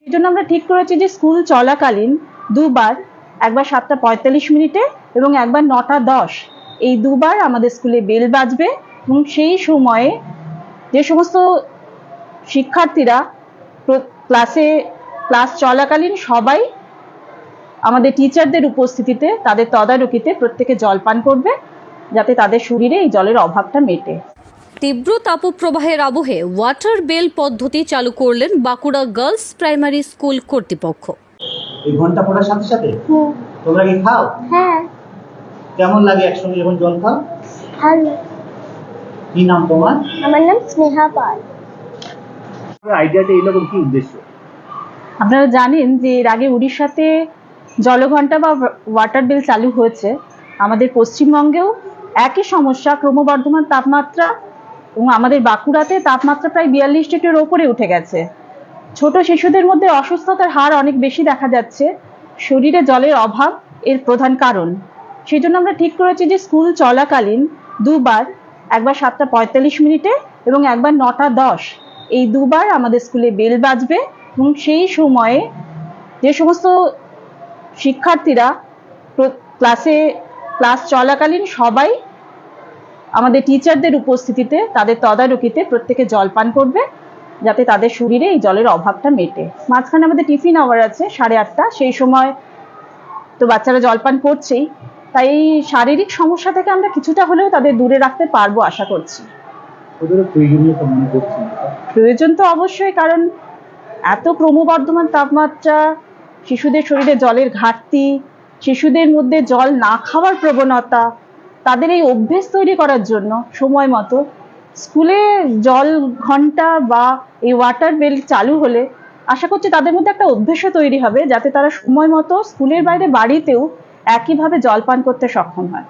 এই জন্য আমরা ঠিক করেছি যে স্কুল চলাকালীন দুবার, একবার 7:45 এবং একবার 9:10, এই দুবার আমাদের স্কুলে বেল বাজবে এবং সেই সময়ে যে সমস্ত শিক্ষার্থীরা ক্লাস চলাকালীন সবাই আমাদের টিচারদের উপস্থিতিতে, তাদের তদারকিতে প্রত্যেকে জল পান করবে, যাতে তাদের শরীরে এই জলের অভাবটা মেটে। তীব্র তাপপ্রবাহের আবহে ওয়াটার বেল পদ্ধতি চালু করলেন বাঁকুড়া গার্লস প্রাইমারি স্কুল কর্তৃপক্ষ। এই ঘন্টা পড়ার সাথে সাথে তোমরা কি খাও? হ্যাঁ। কেমন লাগে একসঙ্গে যখন জল খাও? ভালো। কি নাম তোমার? আমার নাম স্নেহা পাল। আইডিয়াটা এরকম কি উদ্দেশ্য? আপনারা জানেন যে এর আগে উড়িষ্যাতে জলঘণ্টা বা ওয়াটার বেল চালু হয়েছে। আমাদের পশ্চিমবঙ্গেও একই সমস্যা, ক্রমবর্ধমান তাপমাত্রা, এবং আমাদের বাঁকুড়াতে তাপমাত্রা প্রায় 42 ডিগ্রির ওপরে উঠে গেছে। ছোট শিশুদের মধ্যে অসুস্থতার হার অনেক বেশি দেখা যাচ্ছে। শরীরে জলের অভাব এর প্রধান কারণ। সেই জন্য আমরা ঠিক করেছি যে স্কুল চলাকালীন দুবার, একবার 7:45 এবং একবার 9:10, এই দুবার আমাদের স্কুলে বেল বাজবে এবং সেই সময়ে যে সমস্ত শিক্ষার্থীরা ক্লাস চলাকালীন সবাই আমাদের টিচারদের উপস্থিতিতে, তাদের তদারকিতে প্রত্যেকে জল পান করবে, যাতে তাদের শরীরে এই জলের অভাবটা মেটে। মাঝখানে আমাদের টিফিন আওয়ার আছে 8:30, সেই সময় তো বাচ্চারা জলপান করছেই, তাই এই শারীরিক সমস্যা থেকে আমরা কিছুটা হলেও তাদের দূরে রাখতে পারবো আশা করছি। প্রয়োজন তো অবশ্যই, কারণ এত ক্রমবর্ধমান তাপমাত্রা, শিশুদের শরীরে জলের ঘাটতি, শিশুদের মধ্যে জল না খাওয়ার প্রবণতা, তাদের এই অভ্যেস তৈরি করার জন্য সময় মতো স্কুলে জল ঘন্টা বা এই ওয়াটার বেল চালু হলে আশা করছি তাদের মধ্যে একটা অভ্যেসও তৈরি হবে, যাতে তারা সময় মতো স্কুলের বাইরে বাড়িতেও একইভাবে জল পান করতে সক্ষম হয়।